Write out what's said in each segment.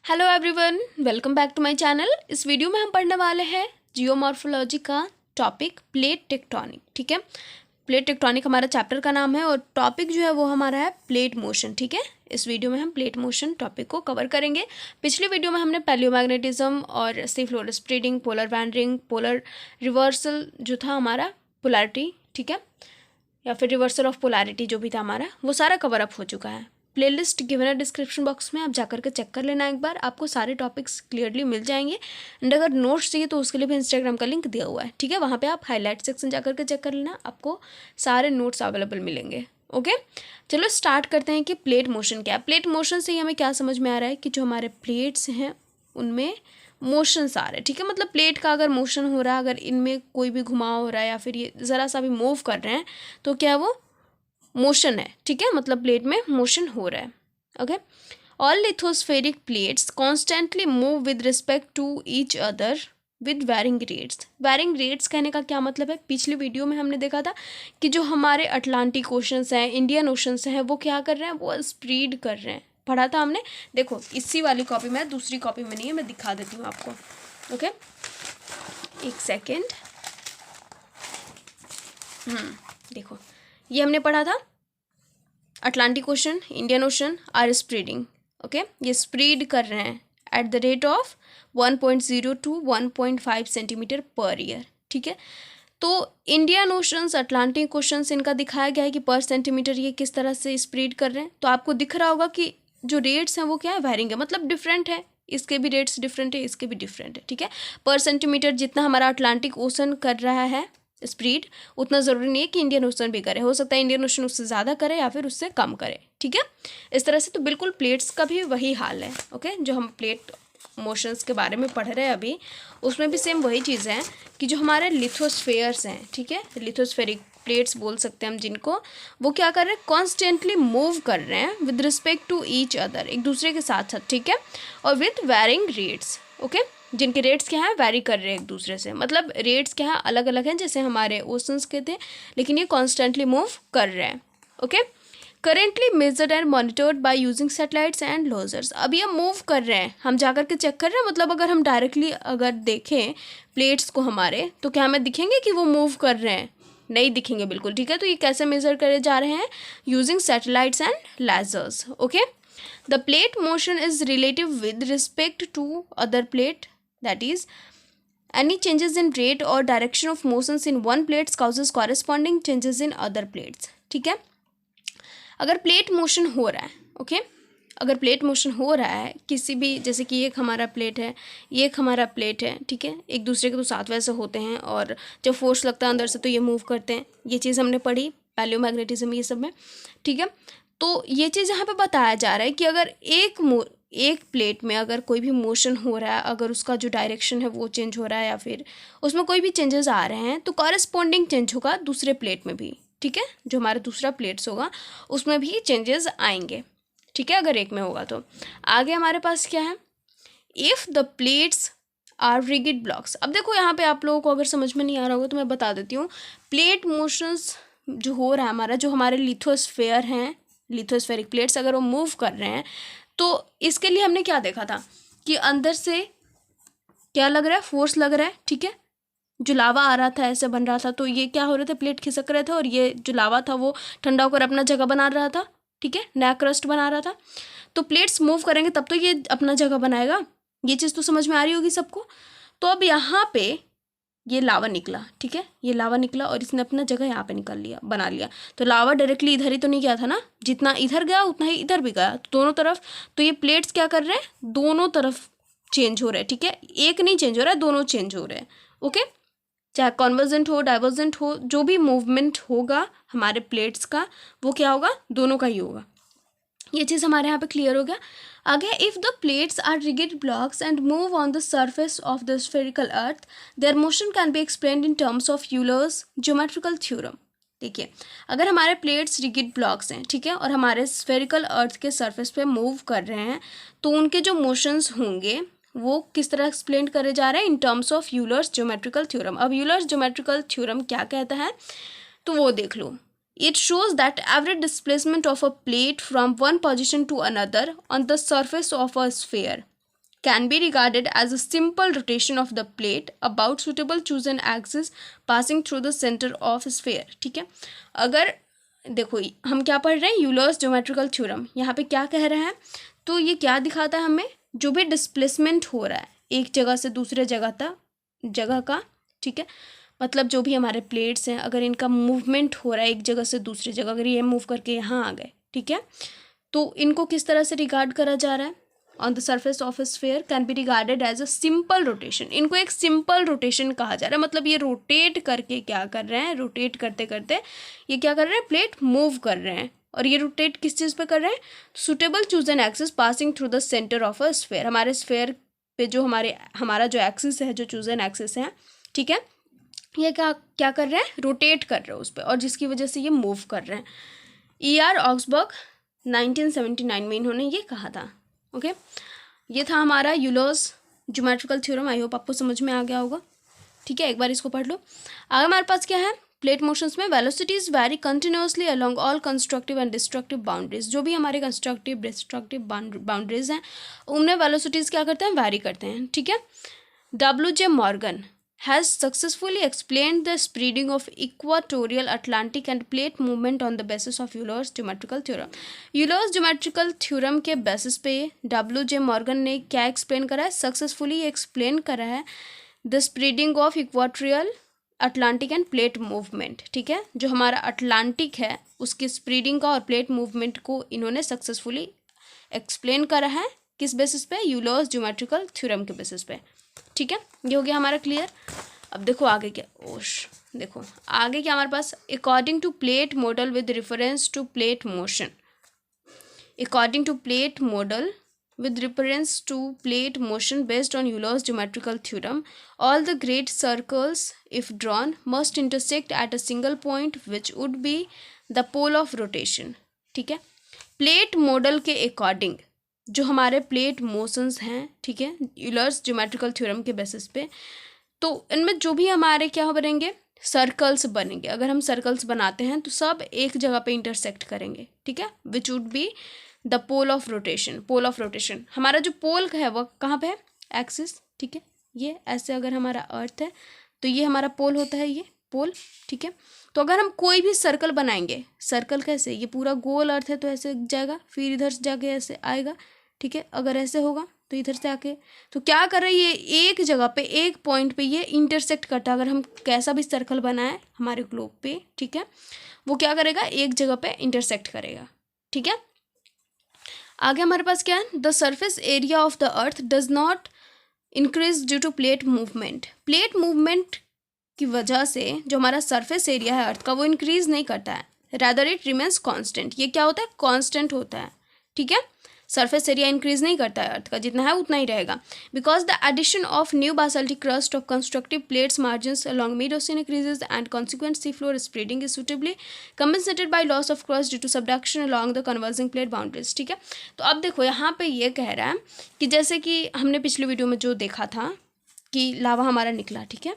Hello everyone, welcome back to my channel. इस video में हम पढ़ने वाले हैं जियोमॉर्फोलॉजी का टॉपिक प्लेट टेक्टोनिक। ठीक है, प्लेट टेक्टोनिक हमारा चैप्टर का नाम है और टॉपिक जो है वो हमारा है प्लेट मोशन। ठीक है, इस वीडियो में हम प्लेट मोशन टॉपिक को कवर करेंगे। पिछली वीडियो में हमने पैलियोमैग्नेटिज्म और sea floor spreading, polar banding, polar reversal जो था हमारा पोलैरिटी, ठीक है, या फिर रिवर्सल ऑफ पोलैरिटी जो भी था हमारा, वो सारा कवर अप हो चुका है। प्लेलिस्ट गिवन है डिस्क्रिप्शन बॉक्स में, आप जाकर के चेक कर लेना एक बार, आपको सारे टॉपिक्स क्लियरली मिल जाएंगे। एंड अगर नोट्स चाहिए तो उसके लिए भी इंस्टाग्राम का लिंक दिया हुआ है। ठीक है, वहाँ पे आप हाईलाइट सेक्शन जाकर के चेक कर लेना, आपको सारे नोट्स अवेलेबल मिलेंगे। ओके, चलो स्टार्ट करते हैं कि प्लेट मोशन क्या है। प्लेट मोशन से ही हमें क्या समझ में आ रहा है कि जो हमारे प्लेट्स हैं उनमें मोशंस आ रहे हैं। ठीक है, मतलब प्लेट का अगर मोशन हो रहा है, अगर इनमें कोई भी घुमाव हो रहा है या फिर ये ज़रा सा भी मूव कर रहे हैं तो क्या वो मोशन है। ठीक है, मतलब प्लेट में मोशन हो रहा है। Okay, all lithospheric plates constantly move with respect to each other with varying rates. Varying rates कहने का क्या मतलब है? पिछली वीडियो में हमने देखा था कि जो हमारे अटलांटिक ओशंस हैं, इंडियन ओशंस हैं, वो क्या कर रहे हैं, वो स्प्रीड कर रहे हैं। पढ़ा था हमने, देखो इसी वाली कॉपी में, दूसरी कॉपी में नहीं है, मैं दिखा देती हूँ आपको। ओके, एक सेकेंड। देखो ये हमने पढ़ा था, Atlantic ocean, Indian ocean are spreading. Okay, ये स्प्रीड कर रहे हैं at the rate of 1.0 to 1.5 centimetre per year. ठीक है, तो इंडियन ओशंस, अटलांटिक ओशंस, इनका दिखाया गया है कि पर सेंटीमीटर ये किस तरह से स्प्रीड कर रहे हैं। तो आपको दिख रहा होगा कि जो रेट्स हैं वो क्या है, वैरिंग है, मतलब डिफरेंट है। इसके भी रेट्स डिफरेंट है, इसके भी डिफरेंट है। ठीक है, पर सेंटीमीटर जितना हमारा अटलांटिक ओशन कर रहा है स्प्रीड, उतना ज़रूरी नहीं है कि इंडियन ओशन भी करे। हो सकता है इंडियन ओशन उससे ज़्यादा करे या फिर उससे कम करे। ठीक है, इस तरह से तो बिल्कुल प्लेट्स का भी वही हाल है। ओके, जो हम प्लेट मोशंस के बारे में पढ़ रहे हैं अभी, उसमें भी सेम वही चीज़ है कि जो हमारे लिथोस्फेयर्स हैं, ठीक है, लिथोस्फेरिक प्लेट्स बोल सकते हैं हम जिनको, वो क्या कर रहे हैं, कॉन्स्टेंटली मूव कर रहे हैं with respect to each other, एक दूसरे के साथ साथ। ठीक है, और विद वैरिंग रेट्स। ओके, जिनके रेट्स क्या है, वैरी कर रहे हैं एक दूसरे से, मतलब रेट्स क्या है, अलग अलग हैं, जैसे हमारे ओशंस के थे, लेकिन ये कॉन्स्टेंटली मूव कर रहे हैं। Okay, currently measured and monitored by using satellites and lasers. अब ये मूव कर रहे हैं, हम जाकर के चेक कर रहे हैं, मतलब अगर हम डायरेक्टली अगर देखें प्लेट्स को हमारे, तो क्या हमें दिखेंगे कि वो मूव कर रहे हैं? नहीं दिखेंगे बिल्कुल। ठीक है, तो ये कैसे मेजर करे जा रहे हैं? Using satellites and lasers. Okay, the plate motion is relative with respect to other plate, that is any changes in rate or direction of motions in one plate causes corresponding changes in other plates। ठीक है, अगर plate motion हो रहा है, okay, अगर plate motion हो रहा है किसी भी, जैसे कि एक हमारा प्लेट है, ये एक हमारा प्लेट है, ठीक है, एक दूसरे के तो साथ वैसे होते हैं, और जब फोर्स लगता है अंदर से तो ये मूव करते हैं। ये चीज़ हमने पढ़ी पैलियोमैग्नेटिज्म ये सब में। ठीक है, तो ये चीज़ यहाँ पे बताया जा रहा है कि अगर एक प्लेट में अगर कोई भी मोशन हो रहा है, अगर उसका जो डायरेक्शन है वो चेंज हो रहा है या फिर उसमें कोई भी चेंजेस आ रहे हैं, तो कॉरेस्पॉन्डिंग चेंज होगा दूसरे प्लेट में भी। ठीक है, जो हमारा दूसरा प्लेट्स होगा उसमें भी चेंजेस आएंगे। ठीक है, अगर एक में होगा तो। आगे हमारे पास क्या है, if the plates are rigid blocks. अब देखो यहाँ पे आप लोगों को अगर समझ में नहीं आ रहा होगा तो मैं बता देती हूँ। प्लेट मोशंस जो हो रहा है हमारा, जो हमारे लिथोस्फेयर हैं, लिथोस्फेरिक प्लेट्स अगर वो मूव कर रहे हैं, तो इसके लिए हमने क्या देखा था कि अंदर से क्या लग रहा है, फोर्स लग रहा है। ठीक है, जो लावा आ रहा था, ऐसे बन रहा था, तो ये क्या हो रहे थे, प्लेट खिसक रहे थे, और ये जो लावा था वो ठंडा होकर अपना जगह बना रहा था। ठीक है, नया क्रस्ट बना रहा था। तो प्लेट्स मूव करेंगे तब तो ये अपना जगह बनाएगा। ये चीज़ तो समझ में आ रही होगी सबको। तो अब यहाँ पे ये लावा निकला, ठीक है, ये लावा निकला और इसने अपना जगह यहाँ पे निकाल लिया, बना लिया। तो लावा डायरेक्टली इधर ही तो नहीं गया था ना, जितना इधर गया उतना ही इधर भी गया, तो दोनों तरफ। तो ये प्लेट्स क्या कर रहे हैं, दोनों तरफ चेंज हो रहे हैं। ठीक है, एक नहीं चेंज हो रहा है, दोनों चेंज हो रहे हैं। ओके, चाहे कॉन्वर्जेंट हो, डाइवर्जेंट हो, जो भी मूवमेंट होगा हमारे प्लेट्स का, वो क्या होगा, दोनों का ही होगा। ये चीज़ हमारे यहाँ पे क्लियर हो गया। आगे, if the plates are rigid blocks and move on the surface of the spherical earth, their motion can be explained in terms of Euler's geometrical theorem. देखिए, अगर हमारे प्लेट्स रिगिड ब्लॉक्स हैं, ठीक है, और हमारे स्फेरिकल अर्थ के सरफेस पे मूव कर रहे हैं, तो उनके जो मोशंस होंगे वो किस तरह एक्सप्लेन करे जा रहे हैं, इन terms of Euler's geometrical theorem. अब यूलर्स ज्योमेट्रिकल थ्योरम क्या कहता है, तो वो देख लो। It shows that average displacement of a plate from one position to another on the surface of a sphere can be regarded as a simple rotation of the plate about suitable chosen axis passing through the center of sphere. ठीक है, अगर देखो हम क्या पढ़ रहे हैं, Euler's geometrical theorem, यहाँ पे क्या कह रहे हैं, तो ये क्या दिखाता है हमें, जो भी डिस्प्लेसमेंट हो रहा है एक जगह से दूसरे जगह का, ठीक है, मतलब जो भी हमारे प्लेट्स हैं अगर इनका मूवमेंट हो रहा है एक जगह से दूसरी जगह, अगर ये मूव करके यहाँ आ गए, ठीक है, तो इनको किस तरह से रिगार्ड करा जा रहा है, on the surface of a sphere can be regarded as a simple rotation. इनको एक सिंपल रोटेशन कहा जा रहा है, मतलब ये रोटेट करके क्या कर रहे हैं, रोटेट करते करते ये क्या कर रहे हैं, प्लेट मूव कर रहे हैं, और ये रोटेट किस चीज़ पे कर रहे हैं, suitable chosen axis passing through the centre of a sphere. हमारे स्फीयर पे जो हमारा जो एक्सिस है, जो चूजन एक्सिस है, ठीक है, ये क्या कर रहे हैं, रोटेट कर रहे हैं उस पर, और जिसकी वजह से ये मूव कर रहे हैं. E.R. ऑक्सबर्ग 1979 में इन्होंने ये कहा था. ओके, ये था हमारा Euler's geometrical theorem. I hope आपको समझ में आ गया होगा. ठीक है, एक बार इसको पढ़ लो. आगे हमारे पास क्या है, प्लेट मोशंस में velocities vary continuously along all constructive and destructive boundaries. जो भी हमारे कंस्ट्रक्टिव डिस्ट्रक्टिव बाउंड्रीज हैं उनमें वेलोसिटीज क्या करते हैं, वैरी करते हैं. ठीक है, W.J. Morgan has successfully explained the spreading of equatorial Atlantic and plate movement on the basis of Euler's geometrical theorem. Euler's geometrical theorem के basis पे W.J. मॉर्गन ने क्या explain करा है, successfully explain करा है the spreading of equatorial Atlantic and plate movement. ठीक है, जो हमारा अटलांटिक है उसकी स्प्रेडिंग का और प्लेट मूवमेंट को इन्होंने सक्सेसफुली एक्सप्लेन करा है. किस बेसिस पे, यूलर्स ज्योमेट्रिकल थ्योरम के बेसिस पे. ठीक है, ये हो गया हमारा क्लियर. अब देखो आगे क्या, देखो आगे क्या हमारे पास, according to plate model with reference to plate motion. According to plate model with reference to plate motion based on Euler's geometrical theorem, all the great circles, if drawn, must intersect at a single point which would be the pole of rotation. ठीक है, plate model के according जो हमारे plate motions हैं, ठीक है, Euler's geometrical theorem के basis पे, तो इनमें जो भी हमारे क्या बनेंगे, सर्कल्स बनेंगे. अगर हम सर्कल्स बनाते हैं तो सब एक जगह पे इंटरसेक्ट करेंगे. ठीक है, which would be the pole of rotation. Pole of rotation, हमारा जो पोल है वो कहाँ पे है, एक्सिस. ठीक है, ये ऐसे अगर हमारा अर्थ है तो ये हमारा पोल होता है, ये पोल. ठीक है, तो अगर हम कोई भी सर्कल बनाएंगे, सर्कल कैसे, ये पूरा गोल अर्थ है तो ऐसे जाएगा, फिर इधर से जाके ऐसे आएगा. ठीक है, अगर ऐसे होगा तो इधर से आके, तो क्या कर रही है, ये एक जगह पे एक पॉइंट पे ये इंटरसेक्ट करता है. अगर हम कैसा भी सर्कल बनाए हमारे ग्लोब पे, ठीक है, वो क्या करेगा, एक जगह पे इंटरसेक्ट करेगा. ठीक है, आगे हमारे पास क्या है, the surface area of the earth does not increase due to plate movement. Plate movement की वजह से जो हमारा सरफेस एरिया है अर्थ का वो इंक्रीज नहीं करता है, रैदर इट रिमेन्स कांस्टेंट. ये क्या होता है, कांस्टेंट होता है. ठीक है, सरफेस एरिया इंक्रीज नहीं करता है अर्थ का, जितना है उतना ही रहेगा. Because the addition of new basaltic crust of constructive plates margins along mid ocean increases and consequent sea floor spreading is suitably compensated by loss of crust due to subduction along the converging plate boundaries. ठीक है, तो अब देखो यहाँ पे ये कह रहा है कि जैसे कि हमने पिछले वीडियो में जो देखा था कि लावा हमारा निकला, ठीक है,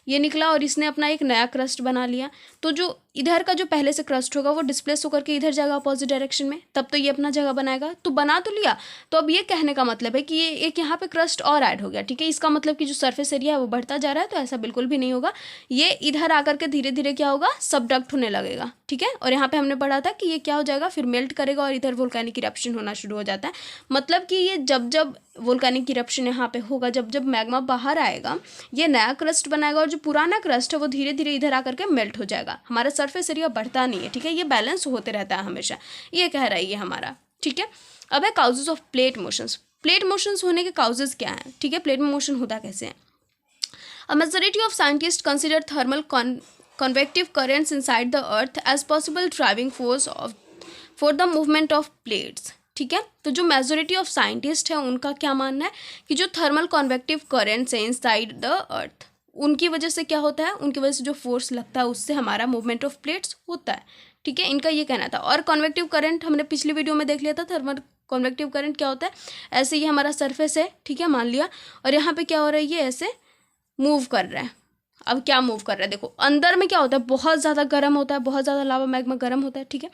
ये निकला और इसने अपना एक नया क्रस्ट बना लिया, तो जो इधर का जो पहले से क्रस्ट होगा वो डिस्प्लेस होकर के इधर जाएगा अपोजिट डायरेक्शन में, तब तो ये अपना जगह बनाएगा. तो बना तो लिया, तो अब ये कहने का मतलब है कि ये एक यहाँ पे क्रस्ट और ऐड हो गया. ठीक है, इसका मतलब कि जो सरफेस एरिया है वो बढ़ता जा रहा है, तो ऐसा बिल्कुल भी नहीं होगा. ये इधर आकर के धीरे धीरे क्या होगा, सबडक्ट होने लगेगा. ठीक है, और यहाँ पे हमने पढ़ा था कि ये क्या हो जाएगा, फिर मेल्ट करेगा और इधर वोल्केनिक इरप्शन होना शुरू हो जाता है. मतलब कि ये जब जब वोल्केनिक इरप्शन यहाँ पे होगा, जब जब मैग्मा बाहर आएगा, ये नया क्रस्ट बनाएगा और जो पुराना क्रस्ट है वो धीरे धीरे इधर आकर के मेल्ट हो जाएगा. हमारा सरफेस एरिया बढ़ता नहीं है. ठीक है, ये बैलेंस होते रहता है हमेशा, ये कह रहा है ये हमारा. ठीक है, अब है causes of plate motions. Plate motions होने के काउजेज क्या हैं. ठीक है, प्लेट मोशन होता कैसे है. A majority of scientist consider thermal convective currents inside the earth as possible driving force for the movement of plates. ठीक है, तो जो मेजोरिटी ऑफ साइंटिस्ट है उनका क्या मानना है कि जो थर्मल कॉन्वेक्टिव करेंट्स हैं इनसाइड द अर्थ, उनकी वजह से क्या होता है, उनकी वजह से जो फोर्स लगता है उससे हमारा मूवमेंट ऑफ प्लेट्स होता है. ठीक है, इनका ये कहना था. और कॉन्वेक्टिव करंट हमने पिछली वीडियो में देख लिया था, थर्मल कॉन्वेक्टिव करंट क्या होता है. ऐसे ये हमारा सरफेस है, ठीक है, मान लिया, और यहाँ पे क्या हो रहा है, ये ऐसे मूव कर रहा है. अब क्या मूव कर रहा है, देखो अंदर में क्या होता है, बहुत ज़्यादा गर्म होता है, बहुत ज़्यादा लावा मैग्मा गर्म होता है, ठीक है।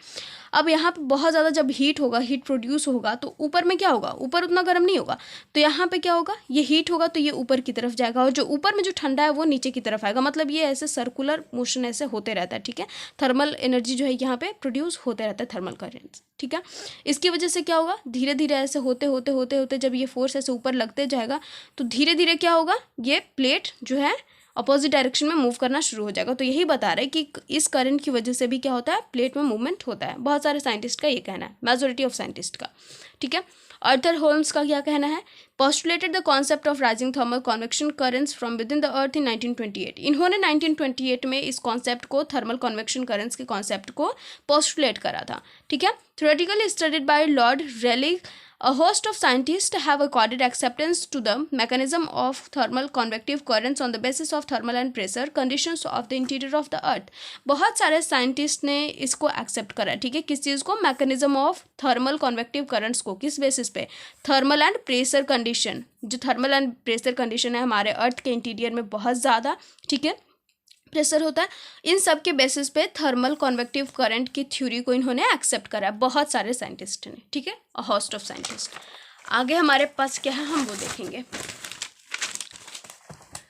अब यहाँ पे बहुत ज़्यादा जब हीट होगा, हीट प्रोड्यूस होगा, तो ऊपर में क्या होगा, ऊपर उतना गर्म नहीं होगा, तो यहाँ पे क्या होगा, ये हीट होगा तो ये ऊपर की तरफ जाएगा, और जो ऊपर में जो ठंडा है वो नीचे की तरफ आएगा। मतलब ये ऐसे सर्कुलर मोशन ऐसे होते रहता है, ठीक है। थर्मल एनर्जी जो है यहाँ पे प्रोड्यूस होते रहता है, थर्मल करेंट्स, ठीक है। इसकी वजह से क्या होगा, धीरे धीरे ऐसे होते होते होते होते जब ये फोर्स ऐसे ऊपर लगते जाएगा तो धीरे धीरे क्या होगा, ये प्लेट जो है अपोजिट डायरेक्शन में मूव करना शुरू हो जाएगा। तो यही बता रहा है कि इस करंट की वजह से भी क्या होता है, प्लेट में मूवमेंट होता है। बहुत सारे साइंटिस्ट का ये कहना है, मेजॉरिटी ऑफ साइंटिस्ट का, ठीक है। आर्थर होल्म्स का क्या कहना है, postulated the concept of rising thermal convection currents from within the earth in 1928। इन्होंने 1928 में इस कॉन्सेप्ट को, थर्मल कन्वेक्शन करंट्स के कॉन्सेप्ट को पोस्टुलेट करा था, ठीक है। Theoretically studied by Lord Rayleigh, a host of scientists have accorded acceptance to the mechanism of thermal convective currents on the basis of thermal and pressure conditions of the interior of the earth। बहुत सारे scientist ने इसको accept करा, ठीक है। किस चीज़ को, mechanism of thermal convective currents को, किस बेसिस पे, थर्मल एंड प्रेशर कंडीशन। जो थर्मल एंड प्रेशर कंडीशन है हमारे अर्थ के इंटीरियर में बहुत ज़्यादा, ठीक है, प्रेशर होता है, इन सब के बेसिस पे थर्मल कन्वेक्टिव करंट की थ्योरी को इन्होंने एक्सेप्ट करा है बहुत सारे साइंटिस्ट ने, ठीक है, अ होस्ट ऑफ साइंटिस्ट। आगे हमारे पास क्या है, हम वो देखेंगे।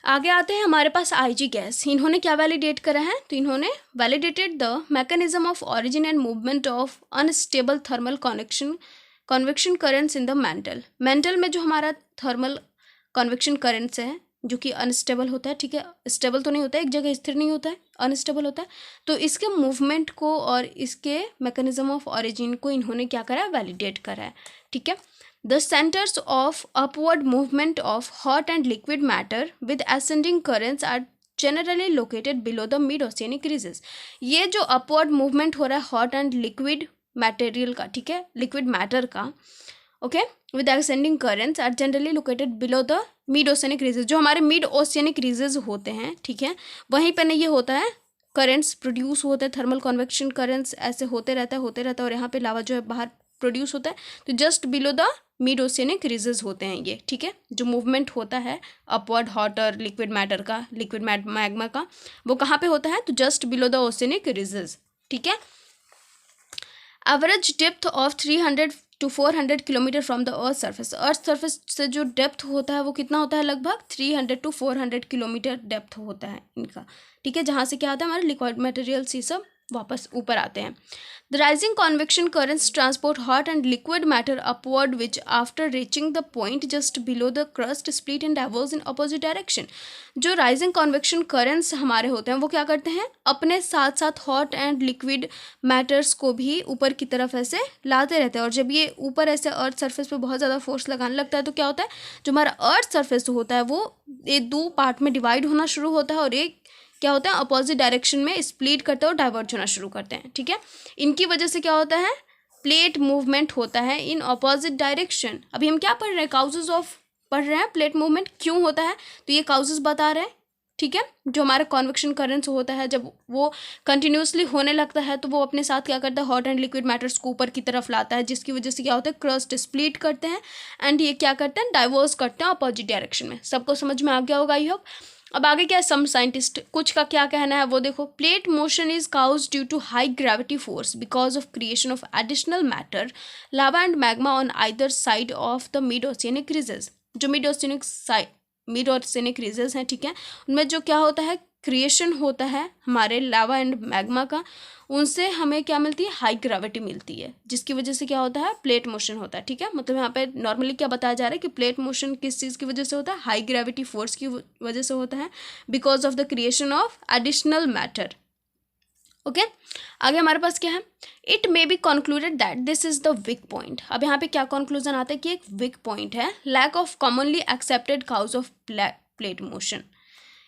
आगे आते हैं हमारे पास आईजी गैस। इन्होंने क्या वैलिडेट करा है, तो इन्होंने validated the mechanism of origin and movement of unstable thermal convection currents in the mental में जो हमारा थर्मल कन्वेक्शन करंट्स है जो कि अनस्टेबल होता है, ठीक है, स्टेबल तो नहीं होता है, एक जगह स्थिर नहीं होता है, अनस्टेबल होता है। तो इसके मूवमेंट को और इसके मैकेनिज्म ऑफ ऑरिजिन को इन्होंने क्या करा है, वैलिडेट करा है, ठीक है। The centres of upward movement of hot and liquid matter with ascending currents are generally located below the mid oceanic ridges. ये जो अपवर्ड मूवमेंट हो रहा है हॉट एंड लिक्विड मटेरियल का, ठीक है, लिक्विड मैटर का, okay, with ascending currents are generally located below the mid oceanic ridges. जो हमारे मिड ओशियनिक रीजेस होते हैं, ठीक है, वहीं पर ये होता है, करंट्स प्रोड्यूस होते हैं, थर्मल कन्वेक्शन करंट्स ऐसे होते रहता है, और यहाँ पे लावा जो है बाहर प्रोड्यूस होता है, तो just below the mid oceanic ridges होते हैं ये, ठीक है। जो मूवमेंट होता है अपवर्ड हॉट और लिक्विड मैटर का, लिक्विड मैग्मा का, वो कहाँ पे होता है, तो just below the oceanic ridges, ठीक है। Average depth of 300 to 400 kilometre from the earth surface से जो डेप्थ होता है वो कितना होता है, लगभग 300 to 400 किलोमीटर डेप्थ होता है इनका, ठीक है, जहाँ से क्या होता है, हमारे लिक्विड मटेरियल्स ये सब वापस ऊपर आते हैं। The rising convection currents transport hot and liquid matter upward which after reaching the point just below the crust split and diverge in opposite direction. जो राइजिंग कॉन्वेक्शन करंट्स हमारे होते हैं वो क्या करते हैं, अपने साथ साथ हॉट एंड लिक्विड मैटर्स को भी ऊपर की तरफ ऐसे लाते रहते हैं, और जब ये ऊपर ऐसे अर्थ सरफेस पे बहुत ज़्यादा फोर्स लगाने लगता है तो क्या होता है, जो हमारा अर्थ सरफेस होता है वो ये दो पार्ट में डिवाइड होना शुरू होता है, और एक क्या होता है, अपोजिट डायरेक्शन में स्प्लिट करते हैं और डाइवर्ज होना शुरू करते हैं, ठीक है। इनकी वजह से क्या होता है, प्लेट मूवमेंट होता है इन अपोजिट डायरेक्शन। अभी हम क्या पढ़ रहे हैं, काउजेज ऑफ पढ़ रहे हैं, प्लेट मूवमेंट क्यों होता है, तो ये काउजेज बता रहे हैं, ठीक है। जो हमारा कन्वेक्शन करंट्स होता है जब वो कंटिन्यूसली होने लगता है तो वो अपने साथ क्या करता है, हॉट एंड लिक्विड मैटर्स को ऊपर की तरफ लाता है, जिसकी वजह से क्या होता है, क्रस्ट स्प्लिट करते हैं एंड ये क्या करते हैं, डाइवर्स करते हैं अपोजिट डायरेक्शन में। सबको समझ में आ गया होगा आई होप। अब आगे क्या है, सम साइंटिस्ट कुछ का क्या कहना है वो देखो। Plate motion is caused due to high gravity force because of creation of additional matter lava and magma on either side of the mid oceanic ridges. जो मिड ओशियनिक रीजेस हैं, ठीक है, उनमें जो क्या होता है, क्रिएशन होता है हमारे लावा एंड मैग्मा का, उनसे हमें क्या मिलती है, हाई ग्रेविटी मिलती है, जिसकी वजह से क्या होता है, प्लेट मोशन होता है, ठीक है। मतलब यहाँ पे नॉर्मली क्या बताया जा रहा है कि प्लेट मोशन किस चीज़ की वजह से होता है, हाई ग्रेविटी फोर्स की वजह से होता है, because of the creation of additional matter, okay. आगे हमारे पास क्या है, it may be concluded that this is the weak point. अब यहाँ पे क्या कंक्लूजन आता है कि एक वीक पॉइंट है, lack of commonly accepted cause of plate motion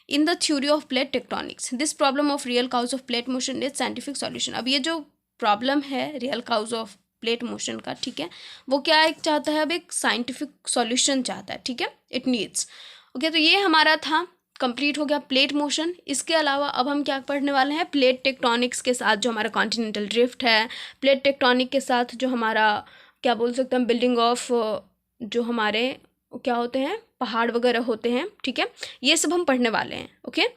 in the theory of plate tectonics. This problem of real cause of plate motion needs scientific solution. अब ये जो प्रॉब्लम है real cause of plate motion का, ठीक है, वो क्या एक चाहता है, अब एक साइंटिफिक सॉल्यूशन चाहता है, ठीक है, इट नीड्स, ओके। तो ये हमारा था, कंप्लीट हो गया प्लेट मोशन। इसके अलावा अब हम क्या पढ़ने वाले हैं, प्लेट टेक्टोनिक्स के साथ जो हमारा कॉन्टिनेंटल ड्रिफ्ट है, प्लेट टेक्टोनिक के साथ जो हमारा क्या बोल सकते हैं, बिल्डिंग ऑफ जो हमारे क्या होते हैं, पहाड़ वगैरह होते हैं, ठीक है, ये सब हम पढ़ने वाले हैं। ओके,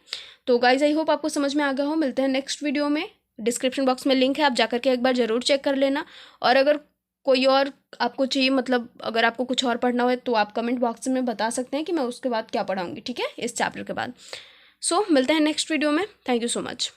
तो गाइज आई होप आपको समझ में आ गया हो। मिलते हैं नेक्स्ट वीडियो में। डिस्क्रिप्शन बॉक्स में लिंक है, आप जाकर के एक बार ज़रूर चेक कर लेना। और अगर कोई और आपको चाहिए, मतलब अगर आपको कुछ और पढ़ना हो तो आप कमेंट बॉक्स में बता सकते हैं कि मैं उसके बाद क्या पढ़ाऊँगी, ठीक है, इस चैप्टर के बाद। सो मिलते हैं नेक्स्ट वीडियो में। Thank you so much.